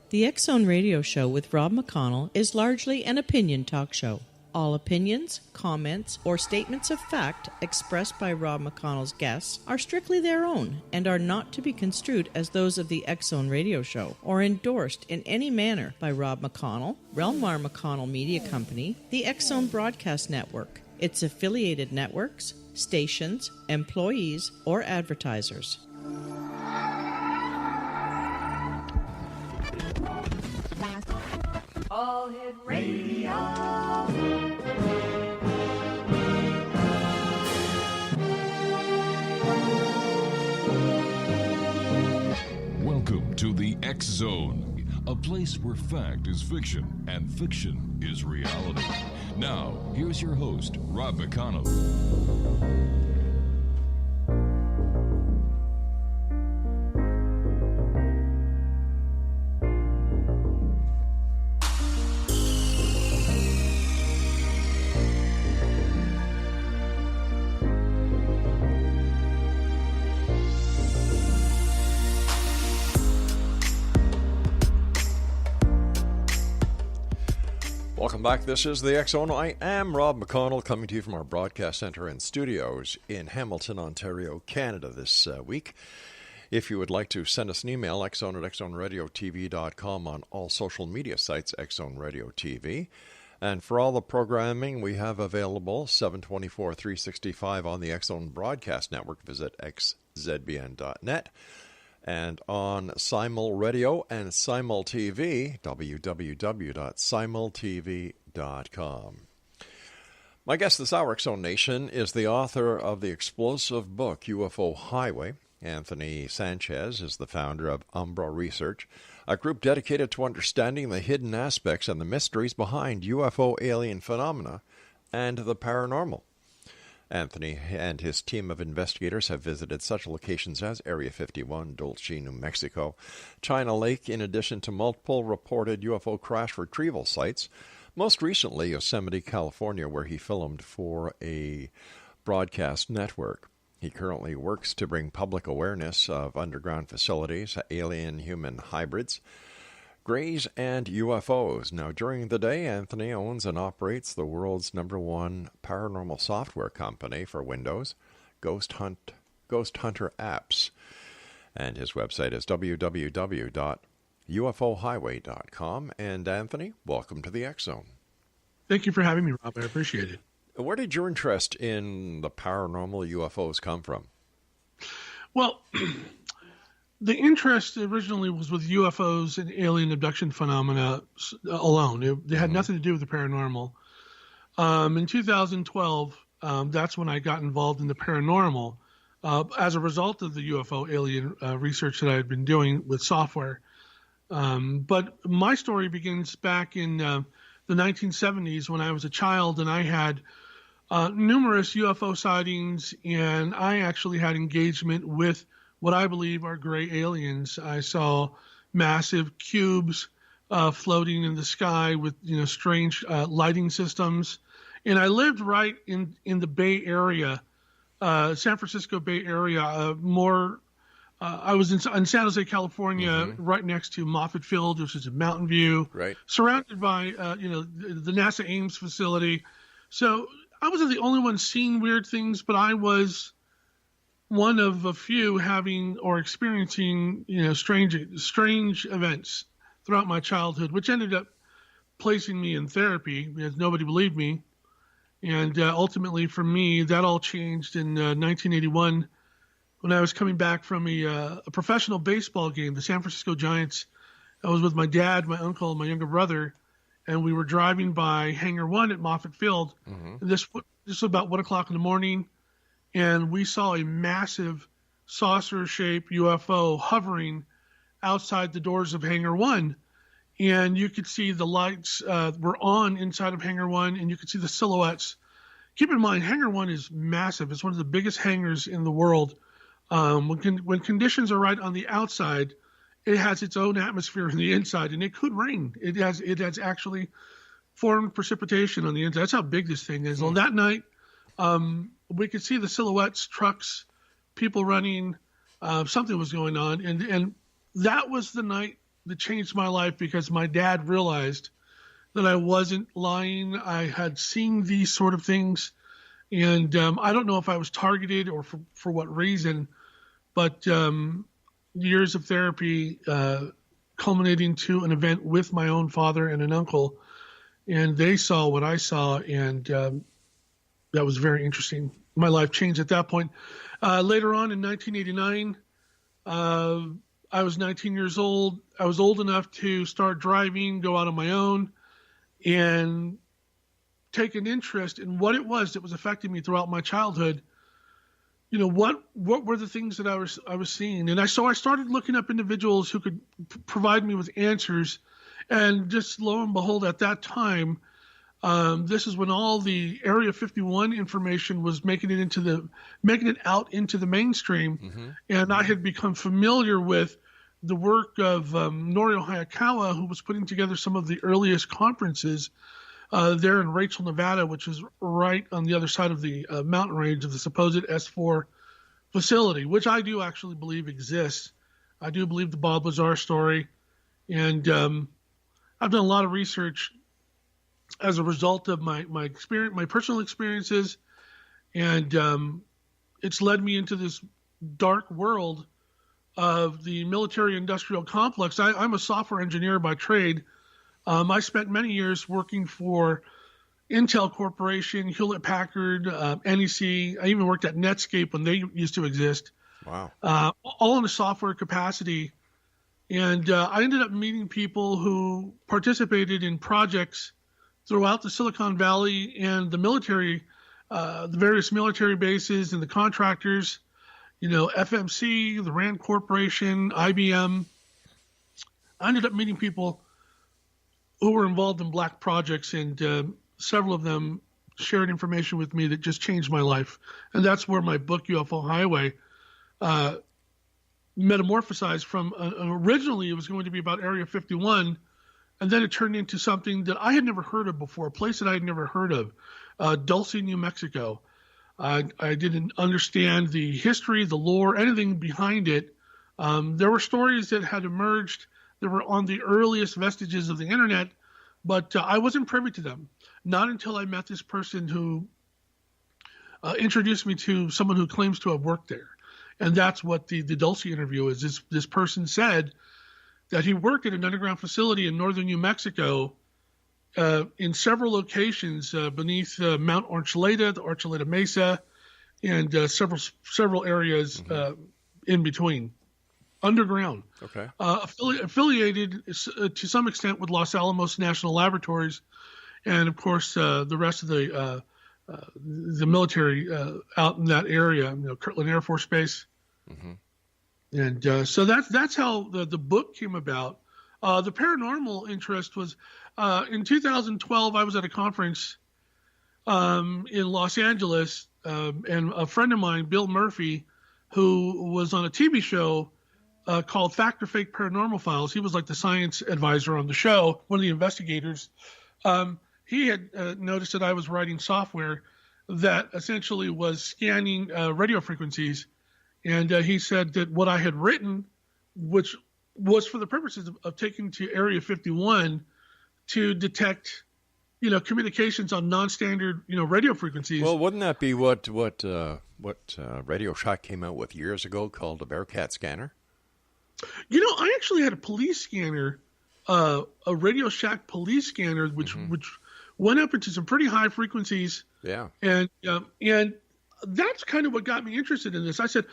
The X Zone Radio Show with Rob McConnell is largely an opinion talk show. All opinions, comments, or statements of fact expressed by Rob McConnell's guests are strictly their own and are not to be construed as those of the X Zone Radio Show or endorsed in any manner by Rob McConnell, rel-mar McConnell Media Company, the X Zone Broadcast Network, its affiliated networks, stations, employees, or advertisers. All Hit Radio. Welcome to the X Zone, a place where fact is fiction and fiction is reality. Now, here's your host, Rob McConnell. Welcome back. This is the X Zone. I am Rob McConnell, coming to you from our broadcast center and studios in Hamilton, Ontario, Canada this week. If you would like to send us an email, xzone at xzoneradiotv.com, on all social media sites, Xzone Radio TV. And for all the programming we have available, 724, 365 on the X Zone Broadcast Network, visit xzbn.net. And on Simul Radio and Simul TV, www.simultv.com. My guest this hour, X Zone Nation, is the author of the explosive book, UFO Highway. Anthony Sanchez is the founder of Umbra Research, a group dedicated to understanding the hidden aspects and the mysteries behind UFO alien phenomena and the paranormal. Anthony and his team of investigators have visited such locations as Area 51, Dulce, New Mexico, China Lake, in addition to multiple reported UFO crash retrieval sites, most recently Yosemite, California, where he filmed for a broadcast network. He currently works to bring public awareness of underground facilities, alien-human hybrids, Greys, and UFOs. Now, during the day, Anthony owns and operates the world's #1 paranormal software company for Windows, Ghost Hunter Apps. And his website is www.ufohighway.com. And Anthony, welcome to the X Zone. Thank you for having me, Rob. I appreciate it. Where did your interest in the paranormal UFOs come from? Well, the interest originally was with UFOs and alien abduction phenomena alone. It had nothing to do with the paranormal. In 2012, that's when I got involved in the paranormal as a result of the UFO alien research that I had been doing with software. But my story begins back in the 1970s when I was a child, and I had numerous UFO sightings, and I actually had engagement with what I believe are gray aliens. I saw massive cubes floating in the sky with strange lighting systems, and I lived right in the Bay Area, San Francisco Bay Area. I was in San Jose, California, right next to Moffett Field, which is in Mountain View, right, surrounded by the NASA Ames facility. So I wasn't the only one seeing weird things, but I was one of a few having or experiencing, strange events throughout my childhood, which ended up placing me in therapy because nobody believed me. And ultimately, for me, that all changed in 1981 when I was coming back from a professional baseball game, the San Francisco Giants. I was with my dad, my uncle, and my younger brother, and we were driving by Hangar 1 at Moffett Field. And this was about 1 o'clock in the morning. And we saw a massive saucer-shaped UFO hovering outside the doors of Hangar 1. And you could see the lights were on inside of Hangar 1, and you could see the silhouettes. Keep in mind, Hangar 1 is massive. It's one of the biggest hangars in the world. When conditions are right on the outside, it has its own atmosphere on the inside, and it could rain. It has actually formed precipitation on the inside. That's how big this thing is. On that night, we could see the silhouettes, trucks, people running. Something was going on, and that was the night that changed my life because my dad realized that I wasn't lying. I had seen these sort of things, and I don't know if I was targeted or for what reason, but years of therapy culminating to an event with my own father and an uncle, and they saw what I saw, and that was very interesting. My life changed at that point. Later on in 1989, I was 19 years old. I was old enough to start driving, go out on my own, and take an interest in what it was that was affecting me throughout my childhood. You know, what were the things that I was seeing? And I started looking up individuals who could provide me with answers. And just lo and behold, at that time, this is when all the Area 51 information was making it out into the mainstream. Mm-hmm. And I had become familiar with the work of Norio Hayakawa, who was putting together some of the earliest conferences there in Rachel, Nevada, which is right on the other side of the mountain range of the supposed S4 facility, which I do actually believe exists. I do believe the Bob Lazar story. And I've done a lot of research as a result of my experience, my personal experiences. And it's led me into this dark world of the military-industrial complex. I'm a software engineer by trade. I spent many years working for Intel Corporation, Hewlett-Packard, NEC. I even worked at Netscape when they used to exist. Wow. All in a software capacity. And I ended up meeting people who participated in projects throughout the Silicon Valley and the military, the various military bases and the contractors, you know, FMC, the RAND Corporation, IBM. I ended up meeting people who were involved in black projects, and several of them shared information with me that just changed my life. And that's where my book, UFO Highway, metamorphosized from originally it was going to be about Area 51, and then it turned into something that I had never heard of before, a place that I had never heard of, Dulce, New Mexico. I didn't understand the history, the lore, anything behind it. There were stories that had emerged that were on the earliest vestiges of the internet, but I wasn't privy to them. Not until I met this person who introduced me to someone who claims to have worked there. And that's what the Dulce interview is. This person said that he worked at an underground facility in northern New Mexico in several locations beneath Mount Archuleta, the Archuleta Mesa, and several areas in between. Underground. Okay. Affiliated to some extent with Los Alamos National Laboratories, and of course the rest of the military out in that area, you know, Kirtland Air Force Base. Mm-hmm. And so that's how the book came about. The paranormal interest was in 2012. I was at a conference in Los Angeles, and a friend of mine, Bill Murphy, who was on a TV show called Fact or Fake Paranormal Files. He was like the science advisor on the show, one of the investigators. He had noticed that I was writing software that essentially was scanning radio frequencies. And he said that what I had written, which was for the purposes of taking to Area 51 to detect, you know, communications on non-standard, you know, radio frequencies. Well, wouldn't that be what Radio Shack came out with years ago called a Bearcat scanner? You know, I actually had a police scanner, a Radio Shack police scanner, which went up into some pretty high frequencies. Yeah. And that's kind of what got me interested in this. I said,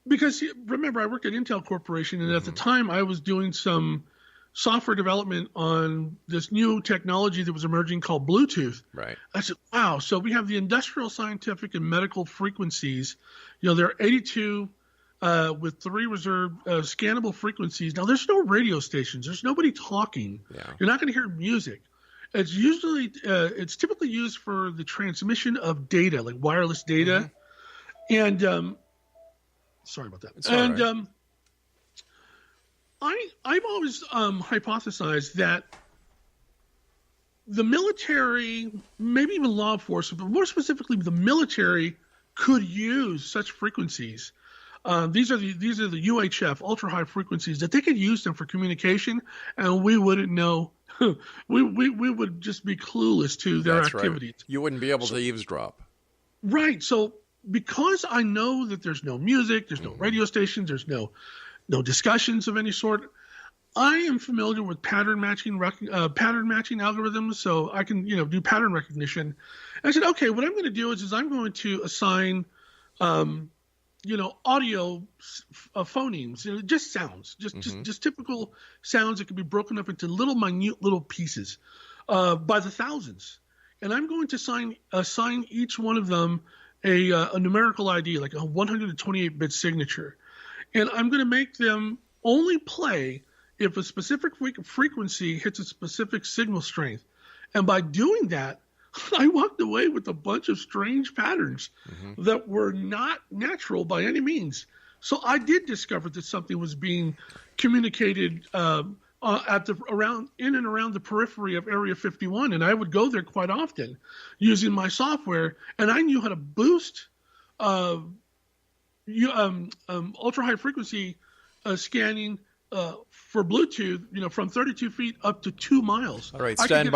because remember, I worked at Intel Corporation, and at the time I was doing some software development on this new technology that was emerging called Bluetooth. Right. I said, wow. So we have the industrial, scientific, and medical frequencies. You know, there are 82 with 3 reserved scannable frequencies. Now, there's no radio stations. There's nobody talking. Yeah. You're not going to hear music. It's usually it's typically used for the transmission of data, like wireless data. Mm-hmm. And sorry about that. It's and right. I've always hypothesized that the military, maybe even law enforcement, but more specifically the military, could use such frequencies. These are the UHF, ultra high frequencies, that they could use them for communication, and we wouldn't know. we would just be clueless to their activities. Right. You wouldn't be able to eavesdrop. Right. So because I know that there's no music, there's no radio stations, there's no discussions of any sort, I am familiar with pattern matching algorithms, so I can do pattern recognition. And I said, okay, what I'm going to do is I'm going to assign audio phonemes, just sounds, just typical sounds that can be broken up into minute little pieces by the thousands. And I'm going to assign each one of them a numerical ID, like a 128-bit signature. And I'm going to make them only play if a specific frequency hits a specific signal strength. And by doing that, I walked away with a bunch of strange patterns that were not natural by any means. So I did discover that something was being communicated in and around the periphery of Area 51, and I would go there quite often using my software, and I knew how to boost ultra high frequency scanning for Bluetooth, from 32 feet up to 2 miles. All right, stand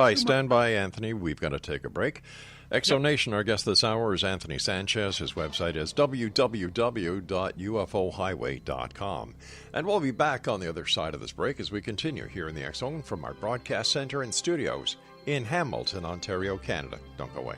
by, Anthony. We've got to take a break. Exonation, our guest this hour is Anthony Sanchez. His website is www.ufohighway.com. And we'll be back on the other side of this break as we continue here in the X Zone from our broadcast center and studios in Hamilton, Ontario, Canada. Don't go away.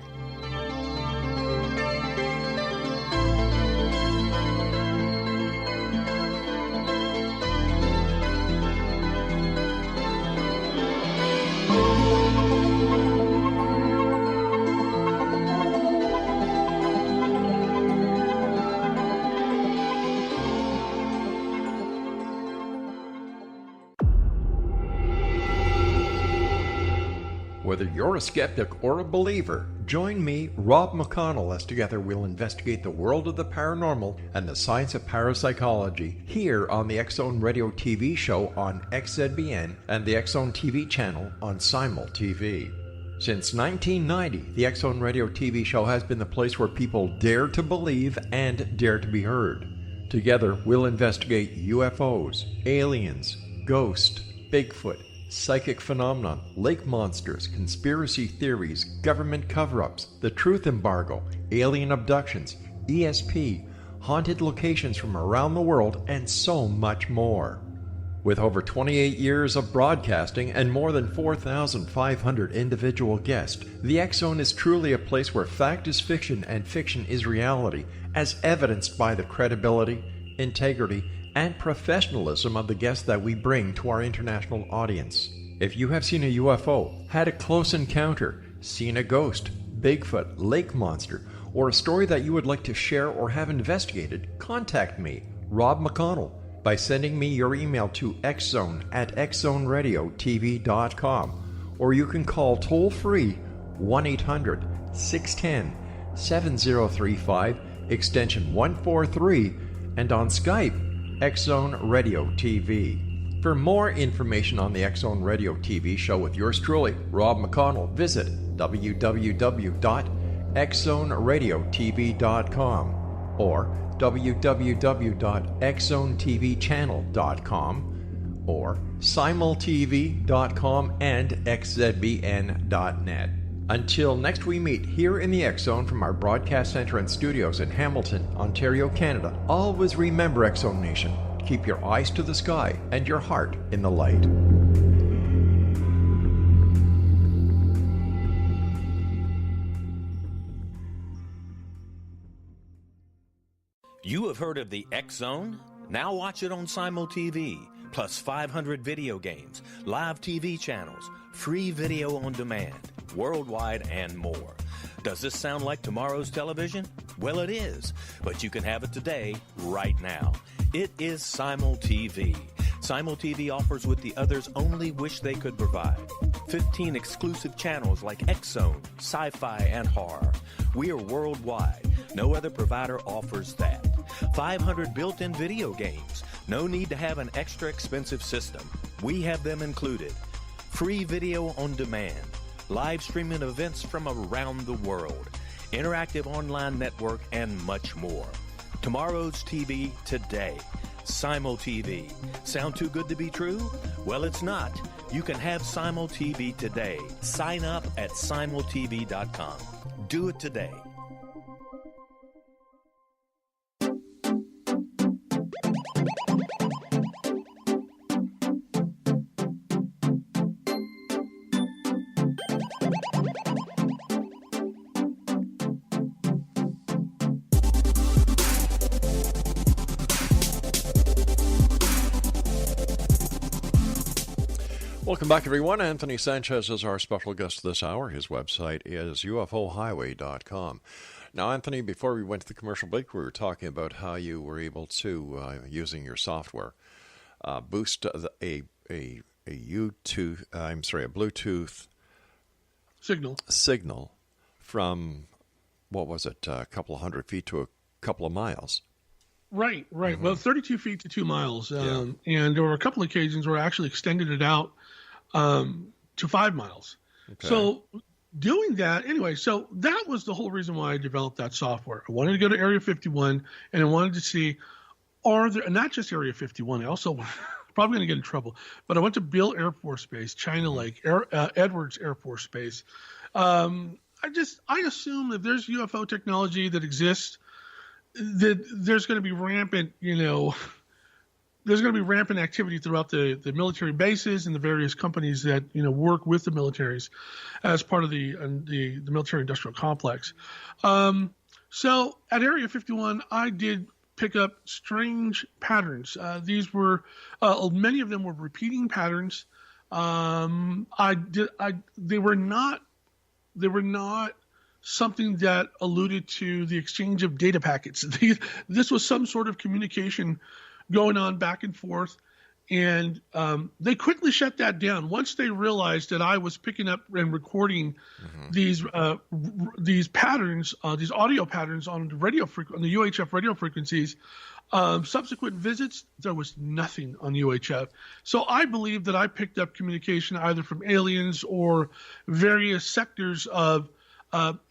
Whether you're a skeptic or a believer, join me, Rob McConnell, as together we'll investigate the world of the paranormal and the science of parapsychology here on the X Zone Radio TV show on XZBN and the X Zone TV channel on Simul TV. Since 1990, the X Zone Radio TV show has been the place where people dare to believe and dare to be heard. Together, we'll investigate UFOs, aliens, ghosts, Bigfoot, psychic phenomenon, lake monsters, conspiracy theories, government cover-ups, the truth embargo, alien abductions, ESP, haunted locations from around the world, and so much more. With over 28 years of broadcasting and more than 4,500 individual guests, the X Zone is truly a place where fact is fiction and fiction is reality, as evidenced by the credibility, integrity, and professionalism of the guests that we bring to our international audience. If you have seen a UFO, had a close encounter, seen a ghost, Bigfoot, lake monster, or a story that you would like to share or have investigated, contact me, Rob McConnell, by sending me your email to xzone@xzoneradiotv.com, or you can call toll-free 1-800-610-7035, extension 143, and on Skype, X Zone Radio TV. For more information on the X Zone Radio TV show with yours truly, Rob McConnell, visit www.xzoneradiotv.com or www.xzonetvchannel.com or simultv.com and xzbn.net. Until next we meet here in the X Zone from our broadcast center and studios in Hamilton, Ontario, Canada, always remember, X Zone Nation, keep your eyes to the sky and your heart in the light. You have heard of the X Zone? Now watch it on Simul TV, plus 500 video games, live TV channels, free video on demand, worldwide, and more. Does this sound like tomorrow's television? Well, it is, but you can have it today, right now. It is Simul TV. Simul TV offers what the others only wish they could provide. 15 exclusive channels like X Zone, sci-fi, and horror. We are worldwide. No other provider offers that. 500 built-in video games. No need to have an extra expensive system. We have them included. Free video on demand. Live streaming events from around the world. Interactive online network, and much more. Tomorrow's TV today. Simul TV. Sound too good to be true? Well, it's not. You can have Simul TV today. Sign up at simultv.com. Do it today. Welcome back, everyone. Anthony Sanchez is our special guest this hour. His website is ufohighway.com. Now, Anthony, before we went to the commercial break, we were talking about how you were able to, using your software, boost a Bluetooth signal from, what was it, a couple of 100 feet to a couple of miles. Right. Mm-hmm. Well, 32 feet to 2 miles. And there were a couple of occasions where I actually extended it out to 5 miles. Okay. So doing that, anyway, so that was the whole reason why I developed that software. I wanted to go to Area 51, and I wanted to see, are there, not just Area 51, I also, probably going to get in trouble, but I went to Beale Air Force Base, China Lake, Edwards Air Force Base. I assume that there's UFO technology that exists, that there's going to be rampant, there's going to be rampant activity throughout the military bases and the various companies that, work with the militaries as part of the military industrial complex. So at Area 51, I did pick up strange patterns. These were, many of them were repeating patterns. They were not something that alluded to the exchange of data packets. This was some sort of communication going on back and forth, and they quickly shut that down once they realized that I was picking up and recording these patterns, these audio patterns on the on the UHF radio frequencies. Subsequent visits, there was nothing on UHF. So I believe that I picked up communication either from aliens or various sectors of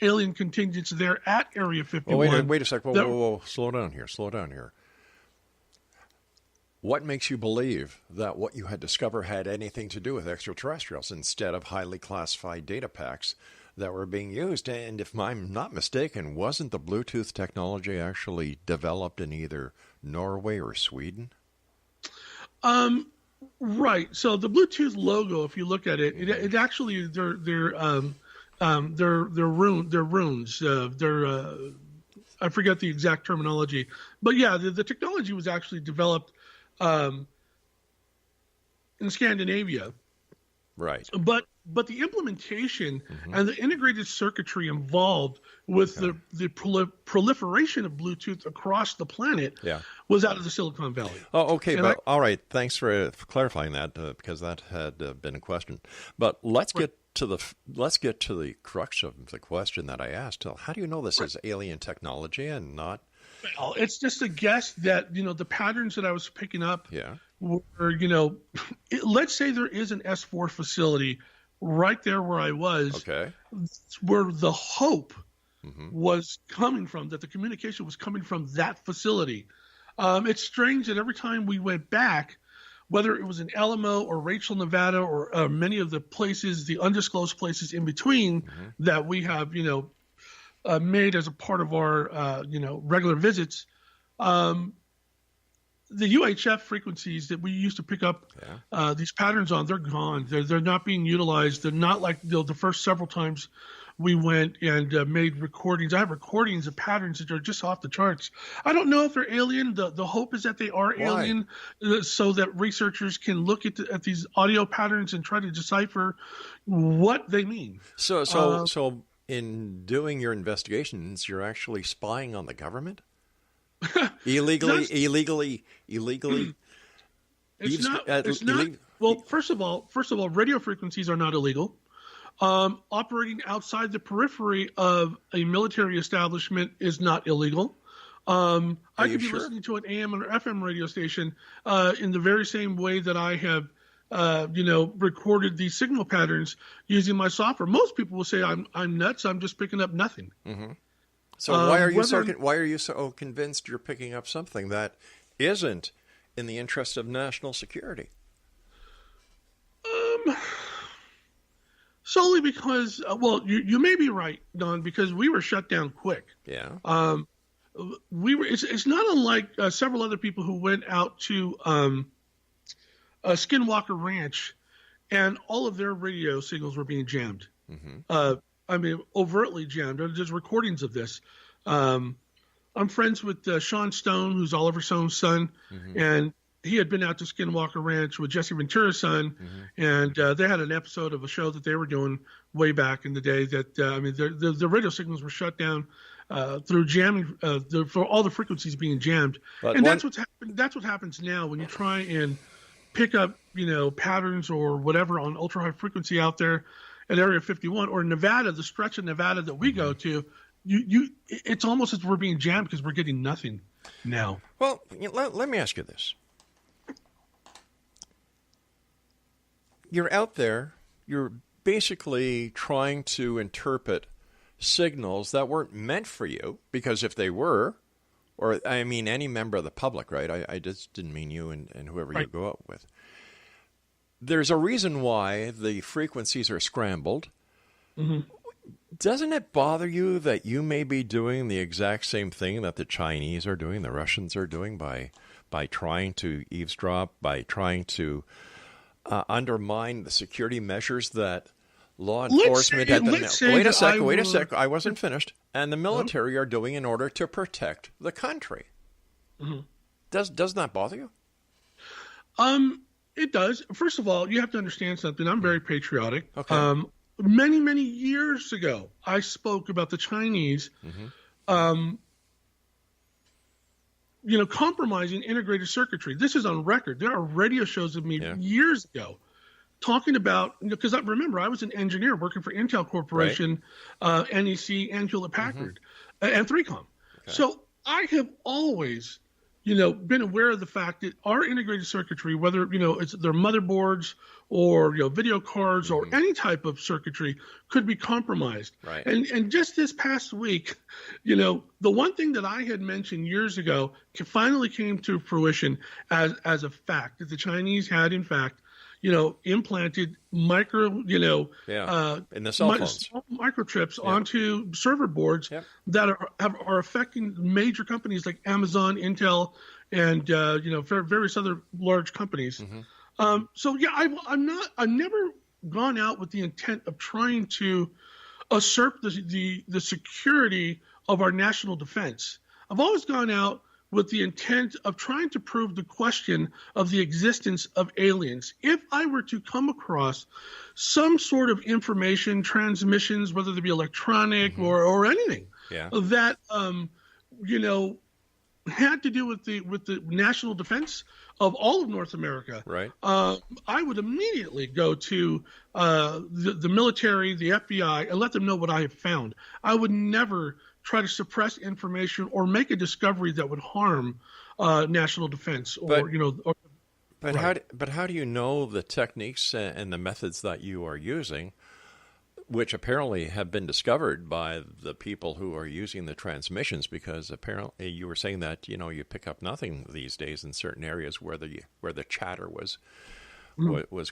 alien contingents there at Area 51. Oh, wait a sec. Whoa. Slow down here. What makes you believe that what you had discovered had anything to do with extraterrestrials instead of highly classified data packs that were being used? And if I'm not mistaken, wasn't the Bluetooth technology actually developed in either Norway or Sweden? Right. So the Bluetooth logo, if you look at it, it actually they're runes. I forget the exact terminology, but yeah, the technology was actually developed in Scandinavia. Right. But the implementation and the integrated circuitry involved with the proliferation of Bluetooth across the planet was out of the Silicon Valley. Oh, okay. All right. Thanks for clarifying that because that had been a question. But let's get to the crux of the question that I asked. How do you know this is alien technology and not? Well, it's just a guess that, the patterns that I was picking up were, let's say there is an S4 facility right there where I was, where the hope was coming from, that the communication was coming from that facility. It's strange that every time we went back, whether it was in Alamo or Rachel, Nevada, or many of the places, the undisclosed places in between that we have, made as a part of our, regular visits, the UHF frequencies that we used to pick up these patterns on, they're gone. They're not being utilized. They're not like the first several times we went and made recordings. I have recordings of patterns that are just off the charts. I don't know if they're alien. The hope is that they are alien, so that researchers can look at these audio patterns and try to decipher what they mean. So in doing your investigations, you're actually spying on the government? illegally? It's not. Well, first of all, radio frequencies are not illegal. Operating outside the periphery of a military establishment is not illegal. I could be listening to an AM or FM radio station in the very same way that I have recorded these signal patterns using my software. Most people will say I'm nuts. I'm just picking up nothing. So why are you so convinced you're picking up something that isn't in the interest of national security? Solely because, you may be right, Don, because we were shut down quick. Yeah. It's not unlike several other people who went out to Skinwalker Ranch, and all of their radio signals were being jammed. Mm-hmm. Overtly jammed. There's recordings of this. I'm friends with Sean Stone, who's Oliver Stone's son, mm-hmm. and he had been out to Skinwalker Ranch with Jesse Ventura's son, mm-hmm. and they had an episode of a show that they were doing way back in the day that, the radio signals were shut down through jamming, for all the frequencies being jammed. That's what happens now when you try and pick up, patterns or whatever on ultra high frequency out there at Area 51 or Nevada, the stretch of Nevada that we mm-hmm. go to. It's almost as we're being jammed because we're getting nothing now. Well, let me ask you this. You're out there, you're basically trying to interpret signals that weren't meant for you, because if they were, or I mean any member of the public, right? I just didn't mean you and whoever right. you go out with. There's a reason why the frequencies are scrambled. Mm-hmm. Doesn't it bother you that you may be doing the exact same thing that the Chinese are doing, the Russians are doing by trying to eavesdrop, by trying to undermine the security measures that law enforcement Wait a sec. I wasn't finished. And the military are doing in order to protect the country. Mm-hmm. Doesn't that bother you? It does. First of all, you have to understand something. I'm very patriotic. Okay. Many, many years ago, I spoke about the Chinese, mm-hmm. Compromising integrated circuitry. This is on record. There are radio shows of me years ago talking about, because I remember I was an engineer working for Intel Corporation, right. NEC, and Hewlett-Packard, mm-hmm. And 3Com. Okay. So I have always, been aware of the fact that our integrated circuitry, whether, it's their motherboards or, video cards mm-hmm. or any type of circuitry, could be compromised. Right. And just this past week, the one thing that I had mentioned years ago finally came to fruition as a fact, that the Chinese had, in fact, implanted micro, in the cell phones, microchips onto server boards that are affecting major companies like Amazon, Intel, and various other large companies. Mm-hmm. I've never gone out with the intent of trying to usurp the security of our national defense. I've always gone out with the intent of trying to prove the question of the existence of aliens. If I were to come across some sort of information transmissions, whether they be electronic mm-hmm. or anything, that had to do with the national defense of all of North America, right? I would immediately go to the military, the FBI, and let them know what I have found. I would never try to suppress information or make a discovery that would harm national defense But how do you know the techniques and the methods that you are using, which apparently have been discovered by the people who are using the transmissions? Because apparently you were saying that you pick up nothing these days in certain areas where the chatter was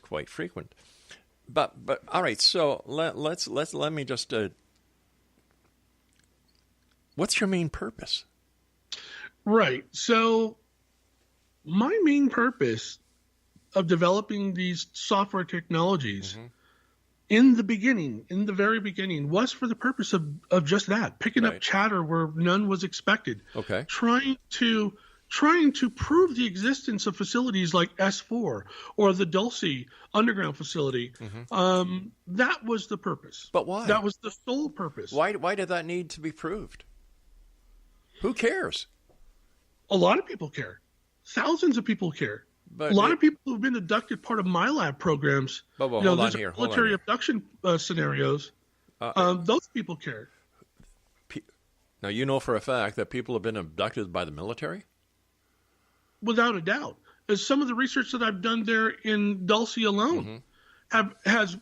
quite frequent. But all right, so let me just. What's your main purpose? Right. So my main purpose of developing these software technologies mm-hmm. in the very beginning, was for the purpose of just that, picking up chatter where none was expected. Okay. Trying to prove the existence of facilities like S4 or the Dulce underground facility. Mm-hmm. That was the purpose. But why? That was the sole purpose. Why did that need to be proved? Who cares? A lot of people care. Thousands of people care. But a lot of people who've been abducted, part of my lab programs. Hold on here. Military abduction scenarios. Those people care. Now, you know for a fact that people have been abducted by the military? Without a doubt. As some of the research that I've done there in Dulce alone has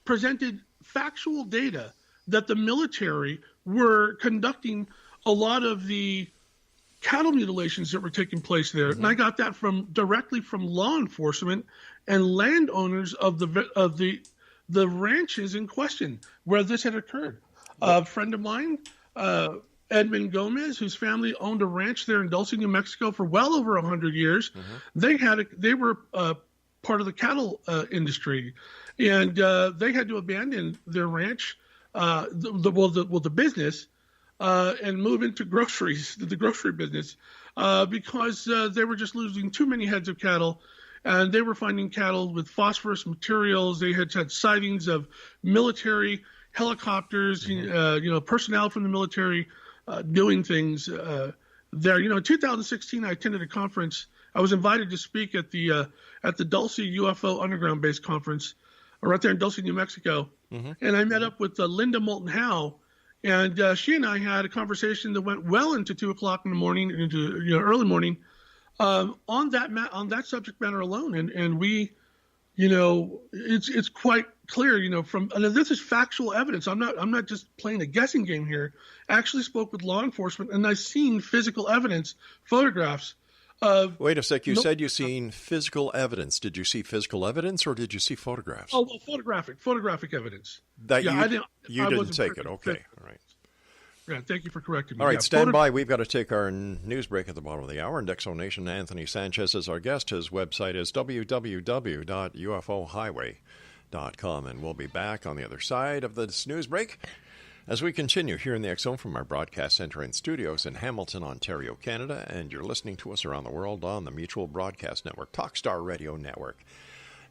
presented factual data that the military were conducting a lot of the cattle mutilations that were taking place there. And I got that directly from law enforcement and landowners of the ranches in question where this had occurred. A friend of mine, Edmund Gomez, whose family owned a ranch there in Dulce, New Mexico for well over 100 years. They were part of the cattle industry, and they had to abandon their ranch, the business, and move into the grocery business, because they were just losing too many heads of cattle, and they were finding cattle with phosphorus materials. They had sightings of military helicopters, personnel from the military doing things there. In 2016, I attended a conference. I was invited to speak at the Dulce UFO Underground Base Conference, right there in Dulce, New Mexico. And I met up with Linda Moulton Howe, and she and I had a conversation that went well into 2 o'clock in the morning, into early morning, on that subject matter alone. And we, it's quite clear, and this is factual evidence. I'm not just playing a guessing game here. I actually spoke with law enforcement, and I've seen physical evidence, photographs. Wait a sec. You said you've seen physical evidence. Did you see physical evidence, or did you see photographs? Oh, well, photographic evidence. You didn't take it. Okay, all right. Yeah, thank you for correcting me. All right, stand by. We've got to take our news break at the bottom of the hour. And Exonation, Anthony Sanchez is our guest. His website is www.ufohighway.com. And we'll be back on the other side of this news break as we continue here in the X Zone from our broadcast center and studios in Hamilton, Ontario, Canada. And you're listening to us around the world on the Mutual Broadcast Network, Talkstar Radio Network,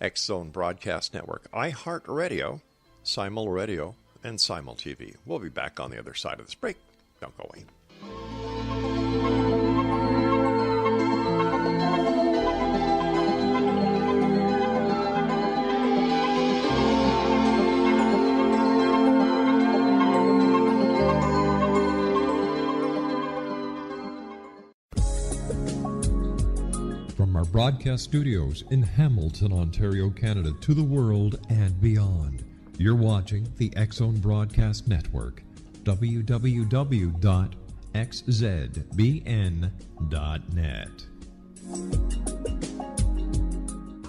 X Zone Broadcast Network, iHeartRadio, Simul Radio, and Simul TV. We'll be back on the other side of this break. Don't go away. From our broadcast studios in Hamilton, Ontario, Canada, to the world and beyond, you're watching the X Zone Broadcast Network, www.xzbn.net.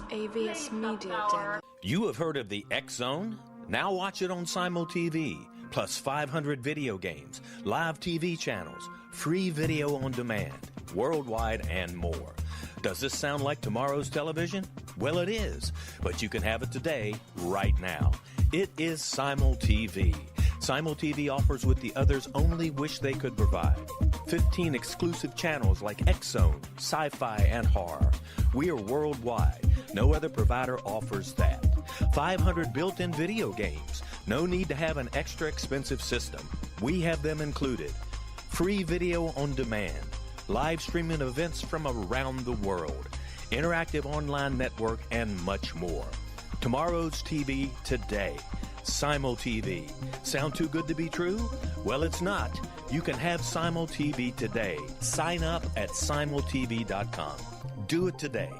AVS Media Den. You have heard of the X Zone? Now watch it on Simul TV, plus 500 video games, live TV channels, free video on demand, worldwide, and more. Does this sound like tomorrow's television? Well, it is, but you can have it today, right now. It is Simul TV. Simul TV offers what the others only wish they could provide. 15 exclusive channels like X-Zone, Sci-Fi, and Horror. We are worldwide. No other provider offers that. 500 built-in video games. No need to have an extra expensive system. We have them included. Free video on demand. Live streaming events from around the world. Interactive online network, and much more. Tomorrow's TV today. Simul TV. Sound too good to be true? Well, it's not. You can have Simul TV today. Sign up at simultv.com. Do it today.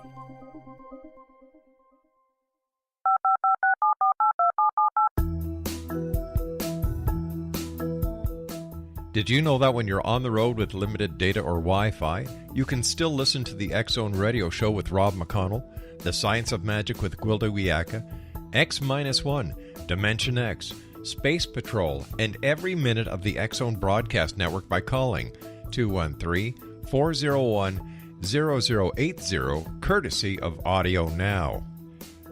Did you know that when you're on the road with limited data or Wi-Fi, you can still listen to the X Zone Radio Show with Rob McConnell, The Science of Magic with Gwilda Wiyaka, X-1, Dimension X, Space Patrol, and every minute of the X Zone Broadcast Network by calling 213-401-0080, courtesy of Audio Now.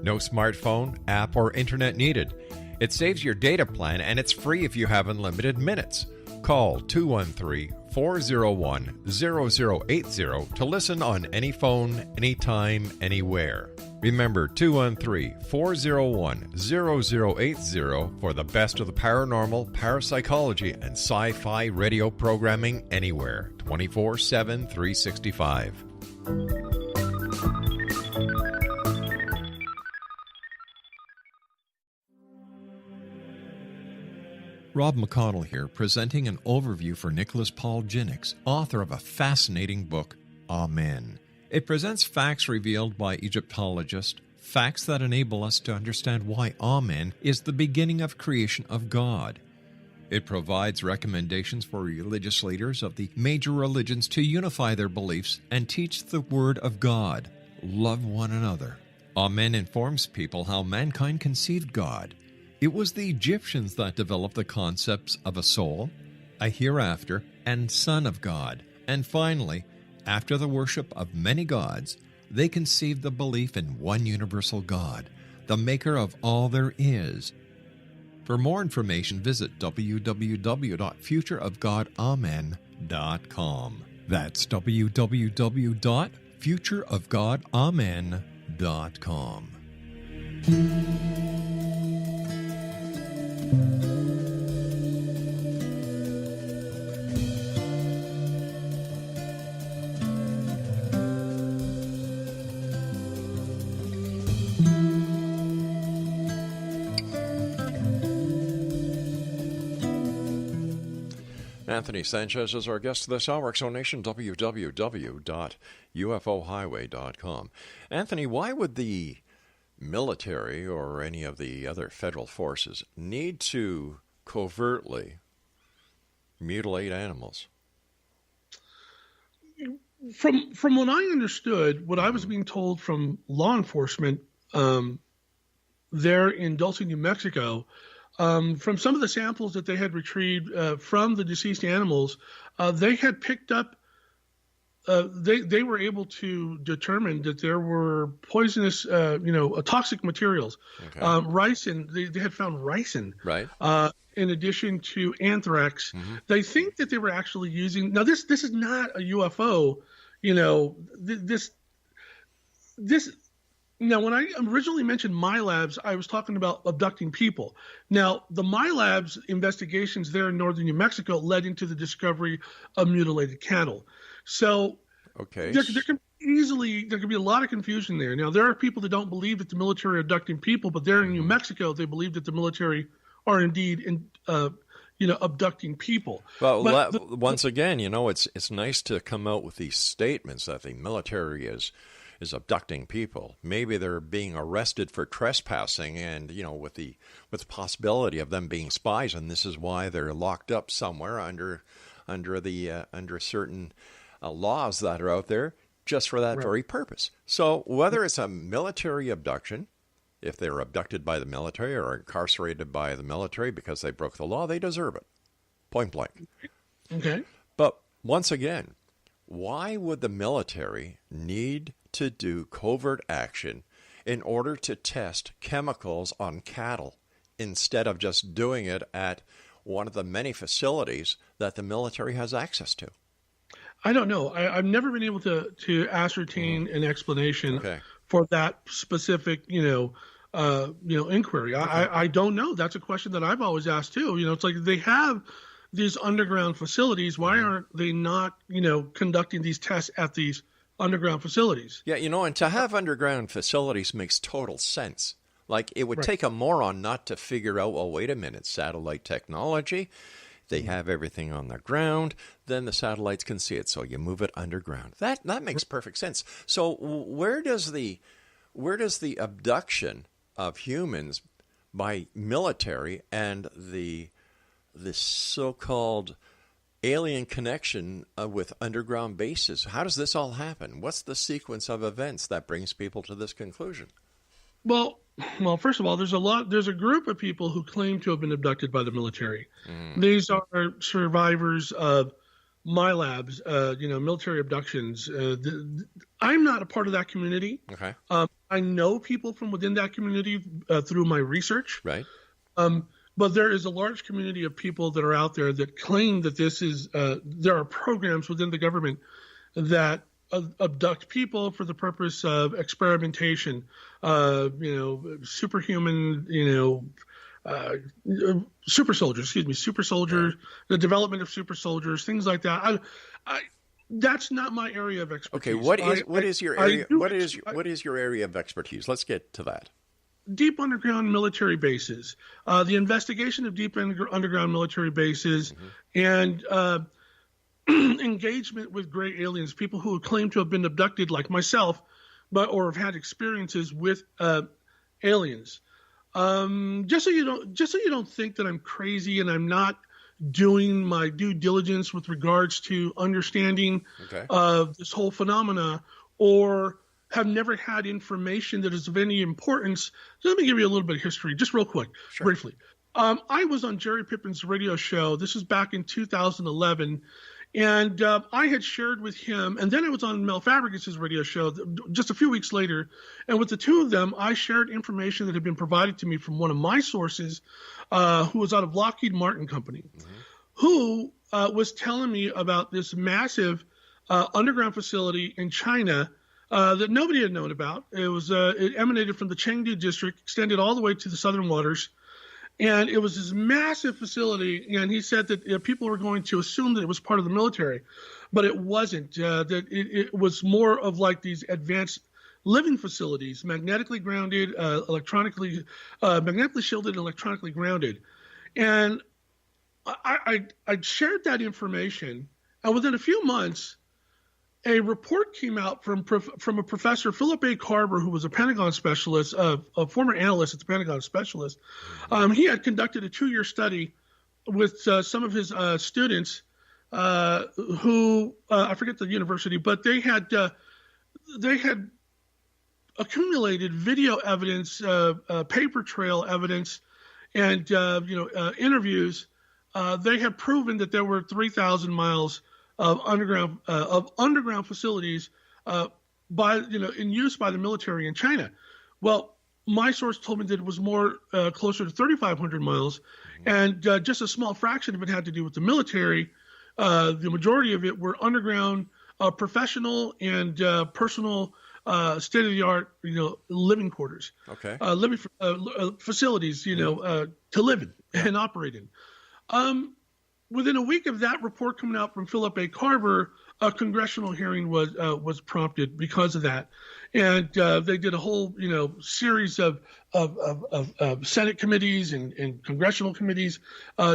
No smartphone, app, or internet needed. It saves your data plan, and it's free if you have unlimited minutes. Call 213-401-0080 to listen on any phone, anytime, anywhere. Remember 213-401-0080 for the best of the paranormal, parapsychology, and sci-fi radio programming anywhere, 24/7, 365. Rob McConnell here, presenting an overview for Nicholas Paul Jennings, author of a fascinating book, Amen. It presents facts revealed by Egyptologists, facts that enable us to understand why Amen is the beginning of creation of God. It provides recommendations for religious leaders of the major religions to unify their beliefs and teach the Word of God. Love one another. Amen informs people how mankind conceived God. It was the Egyptians that developed the concepts of a soul, a hereafter, and Son of God. And finally, after the worship of many gods, they conceived the belief in one universal God, the maker of all there is. For more information, visit www.futureofgodamen.com. That's www.futureofgodamen.com. Anthony Sanchez is our guest this hour. Exonation, www.ufohighway.com. Anthony, why would the military or any of the other federal forces need to covertly mutilate animals? From what I understood, what I was being told from law enforcement there in Dulce, New Mexico, from some of the samples that they had retrieved from the deceased animals, they had picked up, they were able to determine that there were poisonous, toxic materials. Okay. Ricin, they had found ricin. Right. In addition to anthrax. Mm-hmm. They think that they were actually using, now this is not a UFO, Now, when I originally mentioned MyLabs, I was talking about abducting people. Now, the MyLabs investigations there in northern New Mexico led into the discovery of mutilated cattle. So there can be a lot of confusion there. Now, there are people that don't believe that the military are abducting people, but there in New Mexico, they believe that the military are indeed abducting people. Well, once again, it's nice to come out with these statements that the military is abducting people. Maybe they're being arrested for trespassing, and with the possibility of them being spies, and this is why they're locked up somewhere under certain laws that are out there just for that very purpose. So whether it's a military abduction, if they're abducted by the military or incarcerated by the military because they broke the law, they deserve it. Point blank. Okay. But once again, why would the military need to do covert action in order to test chemicals on cattle instead of just doing it at one of the many facilities that the military has access to? I don't know. I've never been able to ascertain an explanation for that specific, inquiry. I don't know. That's a question that I've always asked too. It's like they have these underground facilities. Why aren't they not, conducting these tests at these underground facilities? Yeah, and to have underground facilities makes total sense. Like, it would take a moron not to figure out, well, wait a minute, satellite technology, they have everything on the ground, then the satellites can see it, so you move it underground. That makes perfect sense. So where does the abduction of humans by military and the so-called alien connection with underground bases, how does this all happen? What's the sequence of events that brings people to this conclusion? Well, first of all, there's a group of people who claim to have been abducted by the military. These are survivors of MyLabs, military abductions. I'm not a part of that community. Okay. I know people from within that community through my research. Right. But there is a large community of people that are out there that claim that this is, there are programs within the government that abduct people for the purpose of experimentation, superhuman, super soldiers, the development of super soldiers, things like that. That's not my area of expertise. Okay, what is your area? What is your area of expertise? Let's get to that. Deep underground military bases, the investigation of deep underground military bases, and engagement with gray aliens, people who claim to have been abducted, like myself, or have had experiences with aliens. Just so you don't think that I'm crazy and I'm not doing my due diligence with regards to understanding of this whole phenomena, or have never had information that is of any importance. So let me give you a little bit of history, just real quick, briefly. I was on Jerry Pippen's radio show. This is back in 2011. And I had shared with him, and then I was on Mel Fabregas' radio show just a few weeks later. And with the two of them, I shared information that had been provided to me from one of my sources, who was out of Lockheed Martin Company, who was telling me about this massive underground facility in China that nobody had known about. It emanated from the Chengdu district, extended all the way to the southern waters. And it was this massive facility, and he said that people were going to assume that it was part of the military, but it wasn't. That it was more of like these advanced living facilities, magnetically grounded, magnetically shielded, and electronically grounded. And I shared that information, and within a few months, a report came out from a professor, Philip A. Carver, who was a Pentagon specialist, a former analyst at the Pentagon specialist. He had conducted a 2-year study with some of his students who I forget the university, but they had accumulated video evidence, paper trail evidence, and interviews. They had proven that there were 3,000 miles of underground facilities in use by the military in China. Well, my source told me that it was more closer to 3,500 miles, and just a small fraction of it had to do with the military. The majority of it were underground, professional and personal, state-of-the-art, living quarters, living facilities, to live in and operate in. Within a week of that report coming out from Philip A. Carver, a congressional hearing was prompted because of that, and they did a whole series of Senate committees and congressional committees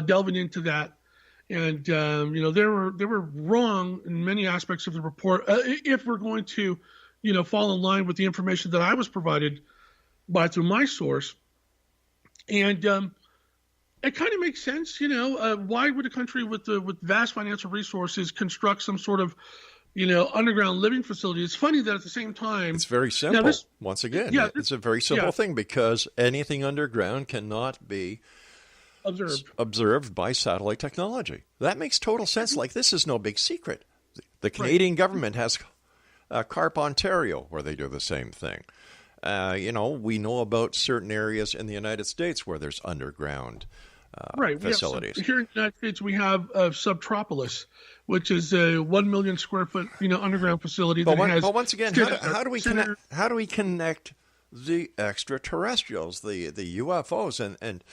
delving into that, and they were wrong in many aspects of the report. If we're going to fall in line with the information that I was provided through my source, and it kind of makes sense, why would a country with vast financial resources construct some sort of, underground living facility? It's funny that at the same time, it's very simple. Once again, it's a very simple thing, because anything underground cannot be observed by satellite technology. That makes total sense. Like, this is no big secret. The Canadian government has Carp, Ontario, where they do the same thing. We know about certain areas in the United States where there's underground facilities. Here in the United States, we have Subtropolis, which is a 1 million square foot underground facility. But once again, how do we connect the extraterrestrials, the UFOs, and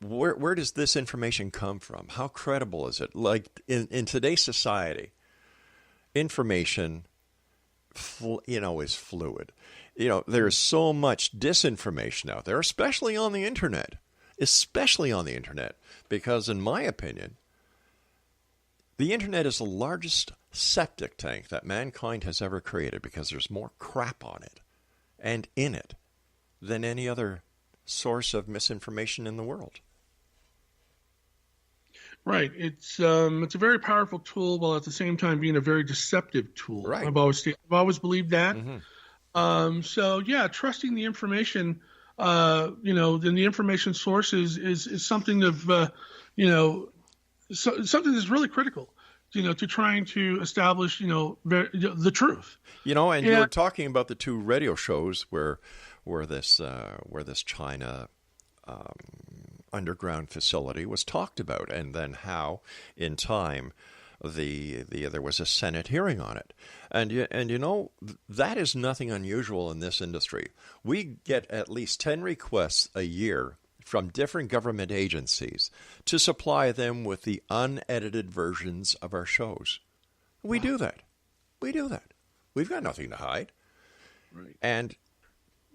where does this information come from? How credible is it? Like, in today's society, information is fluid. There's so much disinformation out there, especially on the internet, because in my opinion, the internet is the largest septic tank that mankind has ever created, because there's more crap on it and in it than any other source of misinformation in the world. Right. It's a very powerful tool, while at the same time being a very deceptive tool. Right. I've always believed that. Mm-hmm. Trusting the information, then the information source is something of, something that's really critical, to trying to establish, the truth. And you were talking about the 2 radio shows where this China underground facility was talked about, and then how in time there was a Senate hearing on it, and that is nothing unusual in this industry. We get at least 10 requests a year from different government agencies to supply them with the unedited versions of our shows. We do that. We've got nothing to hide. Right.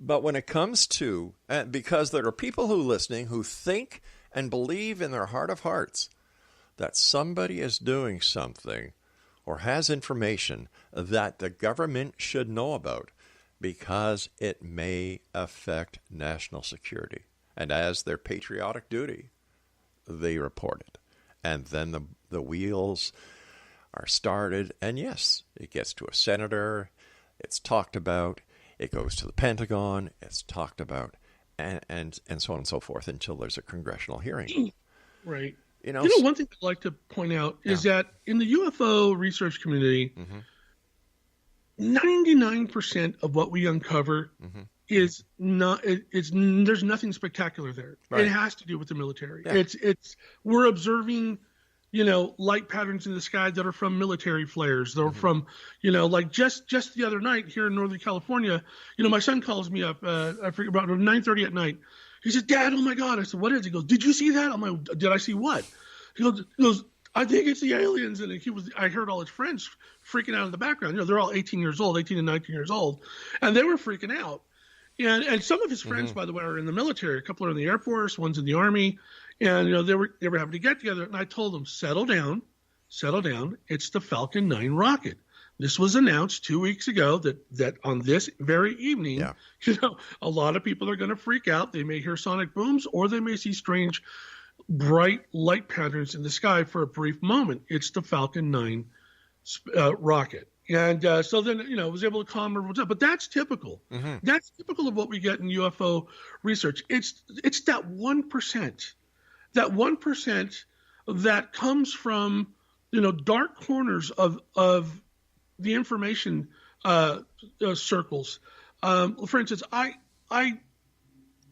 But when it comes to, because there are people listening who think and believe in their heart of hearts that somebody is doing something or has information that the government should know about because it may affect national security. And as their patriotic duty, they report it. And then the wheels are started, and yes, it gets to a senator, it's talked about, it goes to the Pentagon, it's talked about, and so on and so forth until there's a congressional hearing. Right. You know, one thing I'd like to point out is that in the UFO research community, 99% of what we uncover is not. There's nothing spectacular there. Right. It has to do with the military. Yeah. We're observing, light patterns in the sky that are from military flares. They're from, like just the other night here in Northern California. My son calls me up. I forget about 9:30 at night. He said, "Dad, oh my God!" I said, "What is it?" He goes, "Did you see that?" I'm like, "Did I see what?" He goes, "I think it's the aliens." And I heard all his friends freaking out in the background. They're all 18 and 19 years old, and they were freaking out. And some of his friends, by the way, are in the military. A couple are in the Air Force, one's in the Army, and they were having to get together. And I told them, settle down. It's the Falcon 9 rocket. This was announced 2 weeks ago that on this very evening, a lot of people are going to freak out. They may hear sonic booms, or they may see strange, bright light patterns in the sky for a brief moment. It's the Falcon 9 rocket. And so then, I was able to calm everyone down. But that's typical. That's typical of what we get in UFO research. It's that 1%. That 1% that comes from, dark corners of the information circles. For instance, I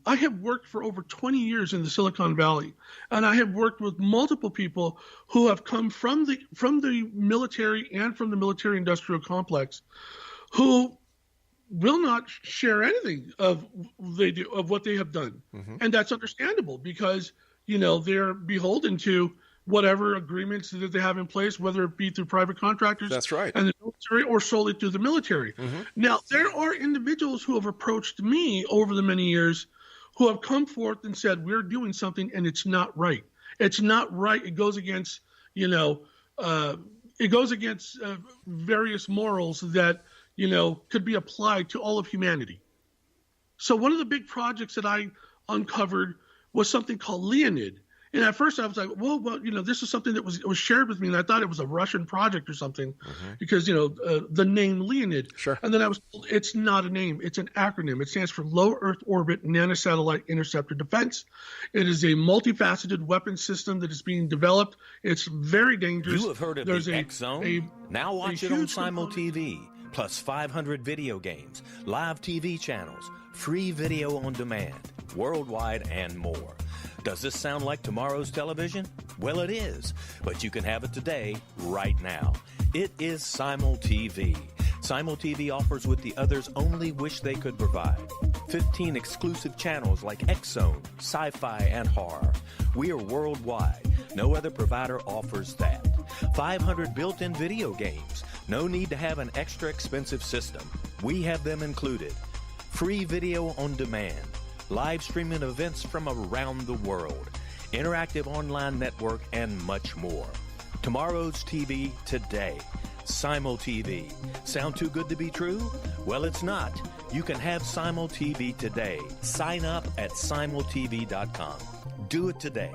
have worked for over 20 years in the Silicon Valley, and I have worked with multiple people who have come from the military and from the military-industrial complex, who will not share anything of what they have done, and that's understandable because they're beholden to whatever agreements that they have in place, whether it be through private contractors, that's right, and the military, or solely through the military. Now, there are individuals who have approached me over the many years who have come forth and said, we're doing something and it's not right. It's not right. It goes against, various morals that, could be applied to all of humanity. So one of the big projects that I uncovered was something called Leonid. And at first I was like, well, this is something that was shared with me, and I thought it was a Russian project or something because, the name Leonid. Sure. And then I was told it's not a name. It's an acronym. It stands for Low Earth Orbit Nanosatellite Interceptor Defense. It is a multifaceted weapon system that is being developed. It's very dangerous. You have heard of the X Zone? Now watch it on Simul TV, plus 500 video games, live TV channels, free video on demand, worldwide, and more. Does this sound like tomorrow's television? Well, it is, but you can have it today, right now. It is Simul TV. Simul TV offers what the others only wish they could provide. 15 exclusive channels like X Zone, sci-fi, and horror. We are worldwide. No other provider offers that. 500 built-in video games. No need to have an extra expensive system. We have them included. Free video on demand. Live streaming events from around the world, interactive online network, and much more. Tomorrow's TV today. Simul TV. Sound too good to be true? Well, it's not. You can have Simul TV today. Sign up at simultv.com. Do it today.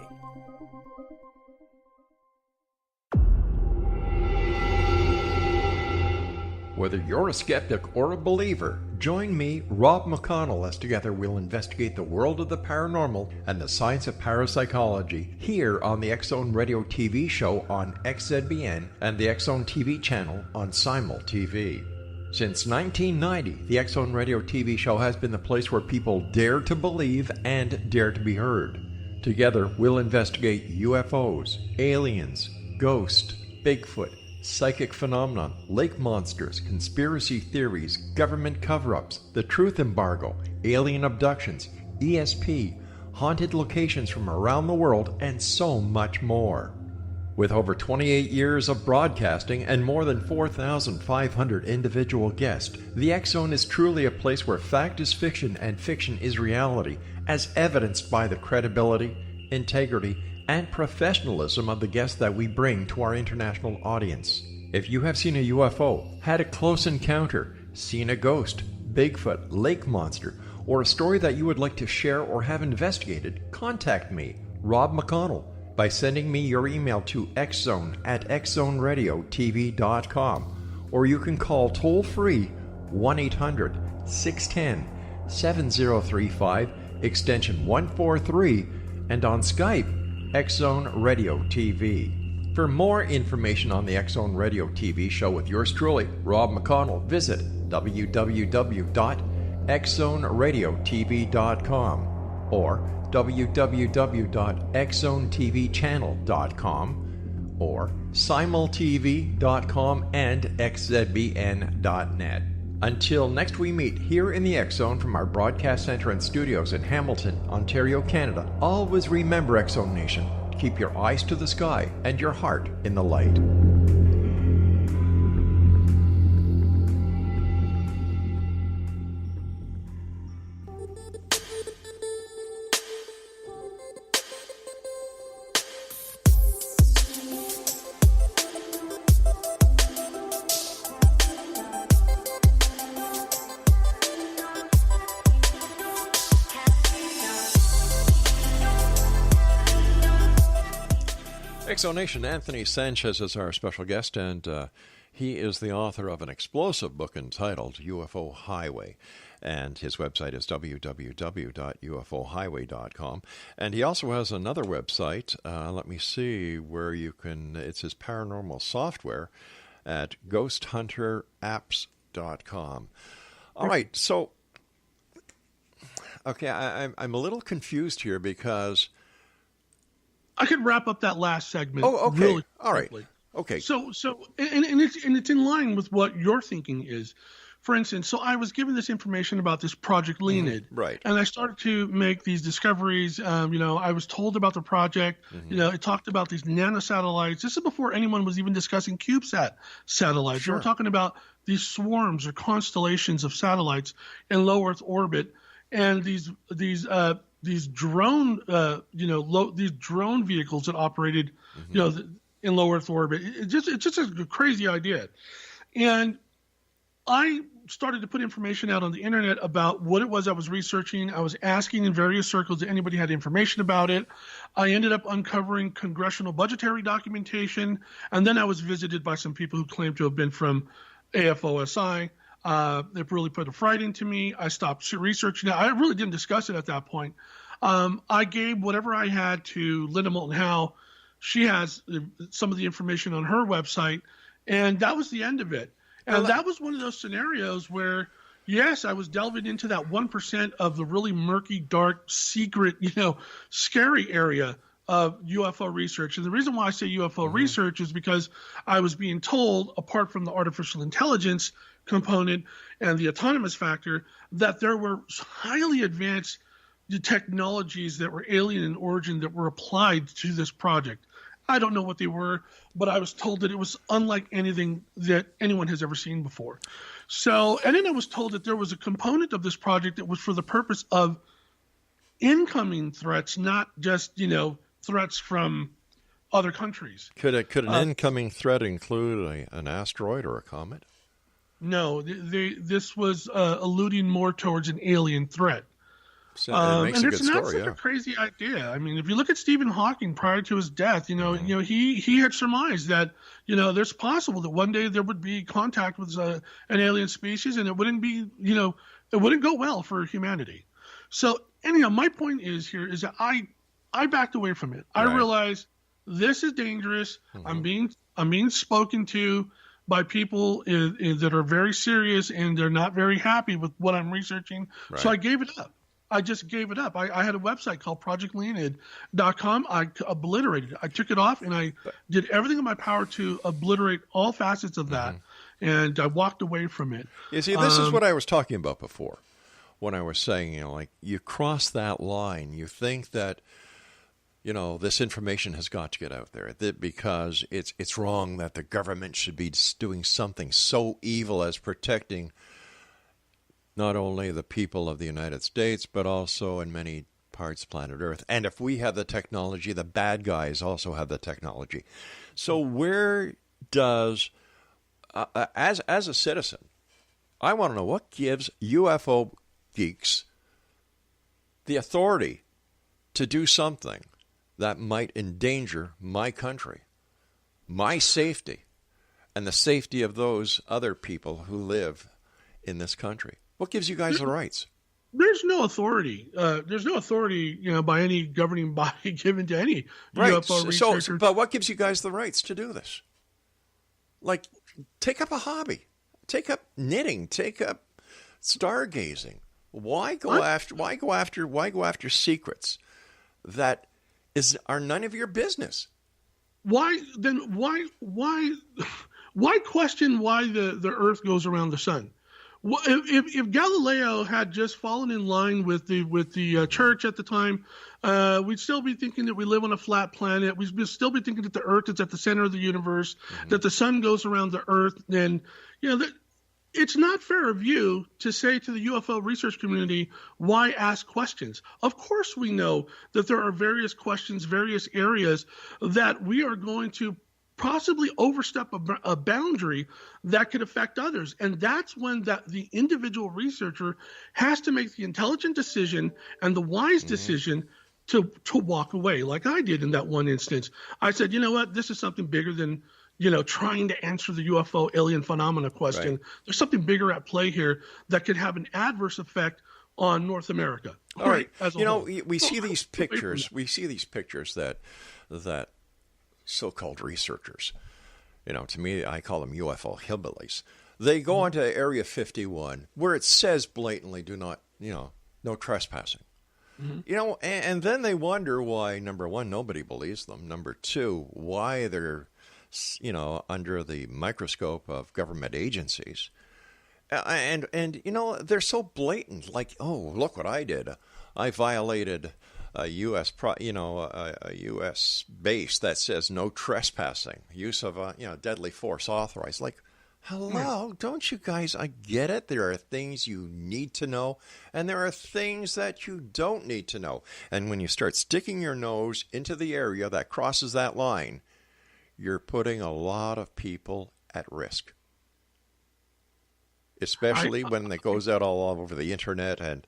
Whether you're a skeptic or a believer, join me, Rob McConnell, as together we'll investigate the world of the paranormal and the science of parapsychology here on the X Zone Radio TV show on XZBN and the X Zone TV channel on Simul TV. Since 1990, the X Zone Radio TV show has been the place where people dare to believe and dare to be heard. Together, we'll investigate UFOs, aliens, ghosts, Bigfoot, psychic phenomenon, lake monsters, conspiracy theories, government cover-ups, the truth embargo, alien abductions, ESP, haunted locations from around the world, and so much more. With over 28 years of broadcasting and more than 4,500 individual guests, the X Zone is truly a place where fact is fiction and fiction is reality, as evidenced by the credibility, integrity, and professionalism of the guests that we bring to our international audience. If you have seen a UFO, had a close encounter, seen a ghost, Bigfoot, lake monster, or a story that you would like to share or have investigated, contact me, Rob McConnell, by sending me your email to xzone@xzoneradiotv.com, or you can call toll-free 1-800-610-7035, extension 143, and on Skype, X-Zone Radio TV. For more information on the X-Zone Radio TV show with yours truly, Rob McConnell, visit www.xzoneradiotv.com or www.xzonetvchannel.com or simultv.com and xzbn.net. Until next we meet here in the X-Zone from our broadcast center and studios in Hamilton, Ontario, Canada, always remember, X-Zone Nation, keep your eyes to the sky and your heart in the light. Nation, Anthony Sanchez is our special guest, and he is the author of an explosive book entitled UFO Highway, and his website is www.ufohighway.com. And he also has another website, let me see, where you can, it's his paranormal software at ghosthunteraapps.com. All right, so, okay, I'm a little confused here because I could wrap up that last segment. Oh, okay. Really all right. quickly. Okay. So, it's in line with what your thinking is. For instance, so I was given this information about this Project Leonid, right? And I started to make these discoveries. I was told about the project. It talked about these nanosatellites. This is before anyone was even discussing CubeSat satellites. Sure. They were talking about these swarms or constellations of satellites in low Earth orbit, and these drone, these drone vehicles that operated, in low Earth orbit. It's just a crazy idea. And I started to put information out on the internet about what it was I was researching. I was asking in various circles if anybody had information about it. I ended up uncovering congressional budgetary documentation, and then I was visited by some people who claimed to have been from AFOSI. It really put a fright into me. I stopped researching it. I really didn't discuss it at that point. I gave whatever I had to Linda Moulton Howe. She has some of the information on her website, and that was the end of it. And that was one of those scenarios where, yes, I was delving into that 1% of the really murky, dark, secret, scary area of UFO research. And the reason why I say UFO research is because I was being told, apart from the artificial intelligence component and the autonomous factor, that there were highly advanced technologies that were alien in origin that were applied to this project. I don't know what they were, but I was told that it was unlike anything that anyone has ever seen before. So, and then I was told that there was a component of this project that was for the purpose of incoming threats, not just, threats from other countries. Could an incoming threat include an asteroid or a comet? No, this was alluding more towards an alien threat. So it makes and a it's good not story, such a crazy idea. I mean, if you look at Stephen Hawking prior to his death, he had surmised that, there's possible that one day there would be contact with an alien species, and it wouldn't be, it wouldn't go well for humanity. So anyhow, my point is that I backed away from it. Right. I realized this is dangerous. I'm being spoken to by people that are very serious, and they're not very happy with what I'm researching. Right. So I gave it up. I just gave it up. I had a website called projectleonid.com. I obliterated it. I took it off, and I did everything in my power to obliterate all facets of that, and I walked away from it. You see, this is what I was talking about before when I was saying, you cross that line. You think that, this information has got to get out there because it's wrong that the government should be doing something so evil as protecting not only the people of the United States, but also in many parts of planet Earth. And if we have the technology, the bad guys also have the technology. So where does, as a citizen, I want to know what gives UFO geeks the authority to do something that might endanger my country, my safety, and the safety of those other people who live in this country? What gives you guys the rights? There's no authority. There's no authority, by any governing body given to any UFO researcher. But what gives you guys the rights to do this? Like, take up a hobby, take up knitting, take up stargazing. Why go after secrets that are none of your business? Why question why the Earth goes around the sun? If Galileo had just fallen in line with the church at the time, we'd still be thinking that we live on a flat planet. We'd still be thinking that the Earth is at the center of the universe, that the sun goes around the Earth. And it's not fair of you to say to the UFO research community, why ask questions? Of course we know that there are various questions, various areas that we are going to possibly overstep a boundary that could affect others. And that's when the individual researcher has to make the intelligent decision and the wise decision to walk away, like I did in that one instance. I said, you know what, this is something bigger than trying to answer the UFO alien phenomena question. Right. There's something bigger at play here that could have an adverse effect on North America. All right. We see these pictures. We see these pictures that so-called researchers, to me, I call them UFO hillbillies. They go onto Area 51 where it says blatantly, do not, no trespassing. And then they wonder why, number one, nobody believes them. Number two, why they're, under the microscope of government agencies. And they're so blatant, like, oh, look what I did. I violated a U.S. base that says no trespassing, use of deadly force authorized. Like, hello, don't you guys? I get it. There are things you need to know, and there are things that you don't need to know. And when you start sticking your nose into the area that crosses that line, you're putting a lot of people at risk. Especially when it goes out all over the internet, and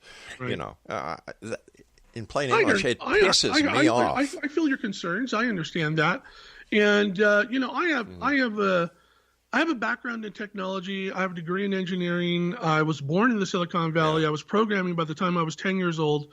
in plain English, it pisses me off. I feel your concerns. I understand that, and I have a background in technology. I have a degree in engineering. I was born in the Silicon Valley. Yeah. I was programming by the time I was 10 years old.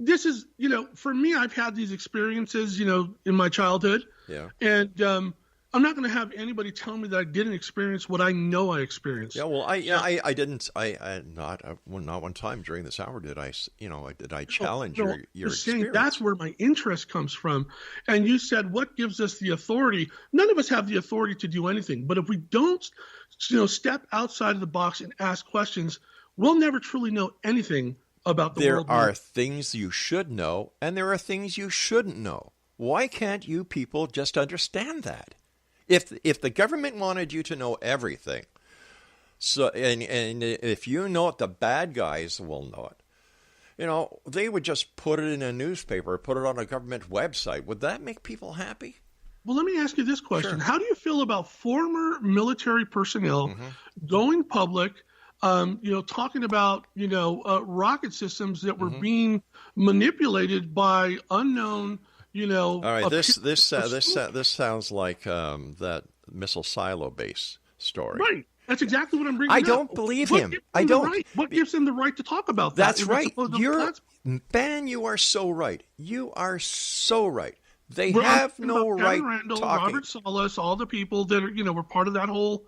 This is for me. I've had these experiences in my childhood. Yeah, and I'm not going to have anybody tell me that I didn't experience what I know I experienced. Yeah, well, I didn't. Not one time during this hour did I. Did I challenge your experience? That's where my interest comes from. And you said, what gives us the authority? None of us have the authority to do anything. But if we don't, step outside of the box and ask questions, we'll never truly know anything about the world. There are things you should know, and there are things you shouldn't know. Why can't you people just understand that? If the government wanted you to know everything, and if you know it, the bad guys will know it. They would just put it in a newspaper, put it on a government website. Would that make people happy? Well, let me ask you this question. Sure. How do you feel about former military personnel going public, talking about, rocket systems that were being manipulated by unknown, all right, this sounds like that missile silo base story. Right. That's exactly what I'm bringing up. I don't believe him. I don't. What gives them the right to talk about that? That's right. Ben, you are so right. You are so right. They have no right Randall, talking. Robert Salas, all the people that are, were part of that whole,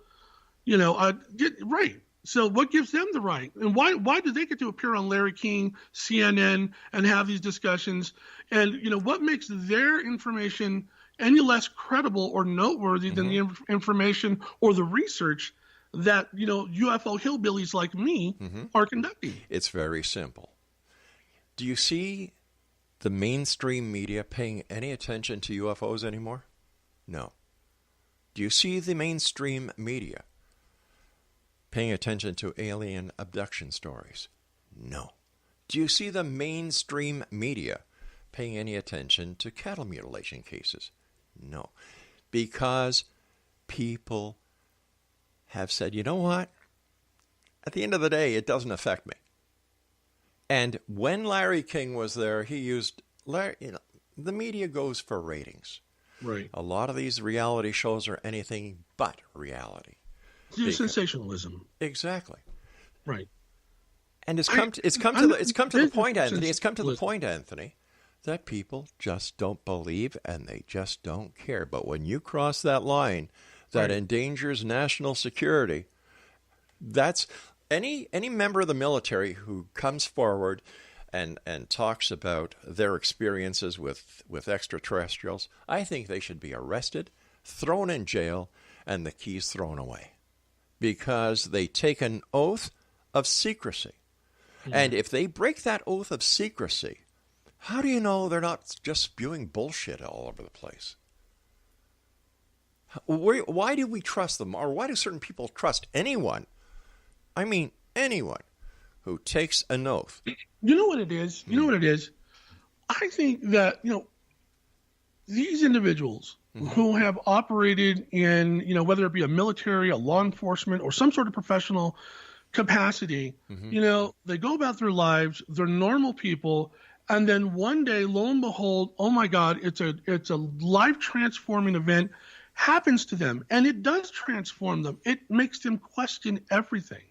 right. So what gives them the right? And why do they get to appear on Larry King, CNN, and have these discussions? And, what makes their information any less credible or noteworthy than the information or the research that, UFO hillbillies like me are conducting? It's very simple. Do you see the mainstream media paying any attention to UFOs anymore? No. Do you see the mainstream media paying attention to alien abduction stories? No. Do you see the mainstream media paying any attention to cattle mutilation cases? No. Because people have said, you know what? At the end of the day, it doesn't affect me. And when Larry King was there, he used the media goes for ratings. Right. A lot of these reality shows are anything but reality. Sensationalism. Exactly. Right. And it's come to the point, Anthony, that people just don't believe and they just don't care. But when you cross that line that endangers national security, that's any member of the military who comes forward and talks about their experiences with extraterrestrials, I think they should be arrested, thrown in jail, and the keys thrown away. Because they take an oath of secrecy. And if they break that oath of secrecy, how do you know they're not just spewing bullshit all over the place? Why do we trust them? Or why do certain people trust anyone? I mean, anyone who takes an oath. You know what it is? I think that, these individuals who have operated in, whether it be a military, a law enforcement, or some sort of professional capacity, they go about their lives, they're normal people, and then one day, lo and behold, oh my God, it's a life-transforming event happens to them, and it does transform them. It makes them question everything.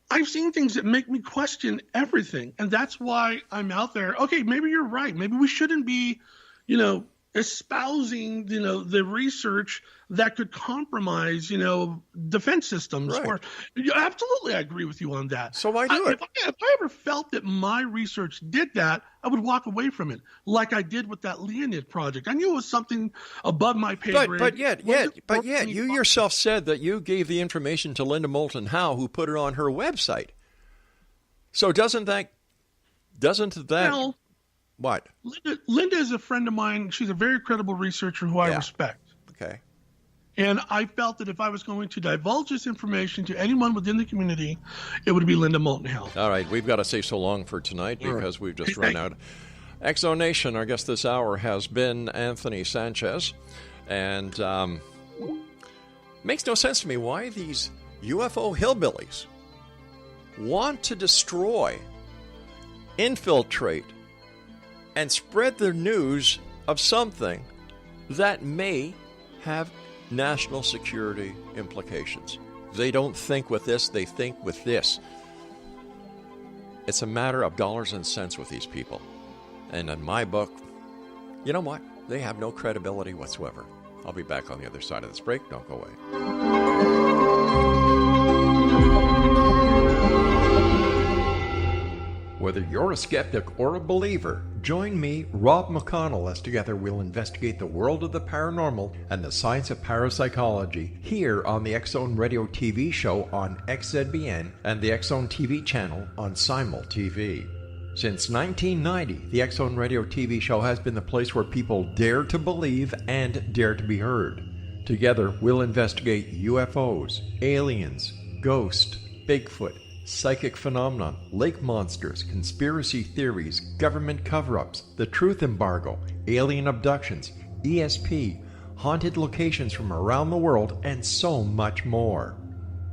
I've seen things that make me question everything, and that's why I'm out there. Okay, maybe you're right. Maybe we shouldn't be, espousing, the research that could compromise, defense systems. Right. Absolutely, I agree with you on that. So why do it? If I ever felt that my research did that, I would walk away from it, like I did with that Leonid project. I knew it was something above my pay grade. But yet, you yourself said that you gave the information to Linda Moulton Howe, who put it on her website. So doesn't that? Well, what? Linda is a friend of mine. She's a very credible researcher who I respect. Okay. And I felt that if I was going to divulge this information to anyone within the community, it would be Linda Moulton Howe. All right. We've got to say so long for tonight because we've just run out. Exo Nation, our guest this hour has been Anthony Sanchez. And makes no sense to me why these UFO hillbillies want to destroy, infiltrate, and spread the news of something that may have national security implications. They don't think with this, they think with this. It's a matter of dollars and cents with these people. And in my book, you know what? They have no credibility whatsoever. I'll be back on the other side of this break. Don't go away. Whether you're a skeptic or a believer, join me, Rob McConnell, as together we'll investigate the world of the paranormal and the science of parapsychology here on the X Zone Radio TV show on XZBN and the X Zone TV channel on Simul TV. Since 1990, the X Zone Radio TV show has been the place where people dare to believe and dare to be heard. Together, we'll investigate UFOs, aliens, ghosts, Bigfoot, psychic phenomenon, lake monsters, conspiracy theories, government cover-ups, the truth embargo, alien abductions, ESP, haunted locations from around the world, and so much more.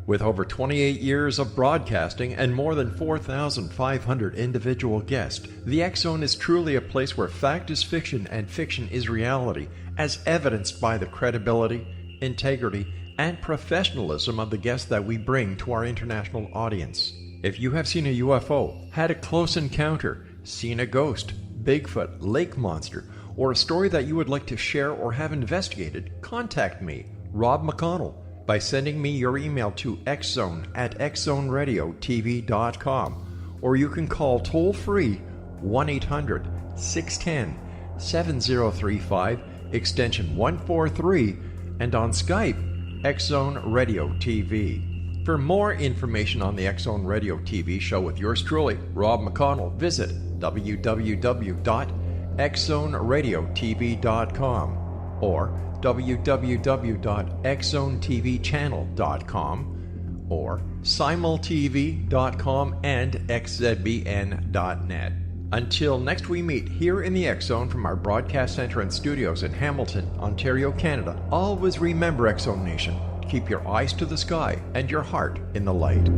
With over 28 years of broadcasting and more than 4,500 individual guests, the X Zone is truly a place where fact is fiction and fiction is reality, as evidenced by the credibility, integrity, and professionalism of the guests that we bring to our international audience. If you have seen a UFO, had a close encounter, seen a ghost, Bigfoot, lake monster, or a story that you would like to share or have investigated, contact me, Rob McConnell, by sending me your email to xzone@xzoneradiotv.com, or you can call toll-free 1-800-610-7035, extension 143, and on Skype, X Zone Radio TV. For more information on the X Zone Radio TV show with yours truly, Rob McConnell, visit www.xzoneradiotv.com or www.xzonetvchannel.com or simultv.com and xzbn.net. Until next we meet here in the X Zone from our broadcast center and studios in Hamilton, Ontario, Canada, always remember, X Zone Nation, keep your eyes to the sky and your heart in the light.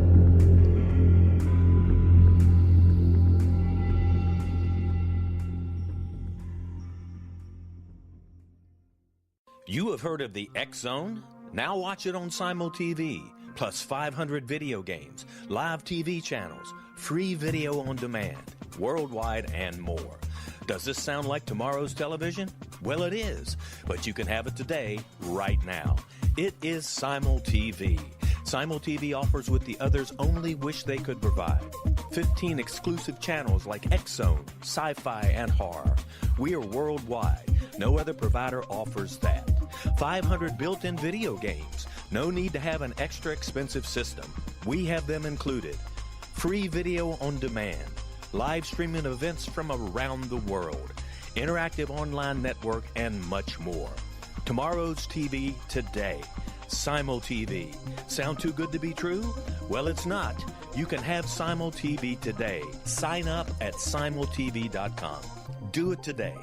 You have heard of the X Zone? Now watch it on Simul TV, plus 500 video games, live TV channels, free video on demand, worldwide, and more. Does this sound like tomorrow's television? Well, it is, but you can have it today, right now. It is Simul TV. Simul TV offers what the others only wish they could provide. 15 exclusive channels like X-Zone, Sci-Fi, and Horror. We are worldwide. No other provider offers that. 500 built-in video games. No need to have an extra expensive system. We have them included. Free video on demand. Live streaming events from around the world. Interactive online network, and much more. Tomorrow's TV today. Simul TV. Sound too good to be true? Well, it's not. You can have Simul TV today. Sign up at simultv.com. Do it today.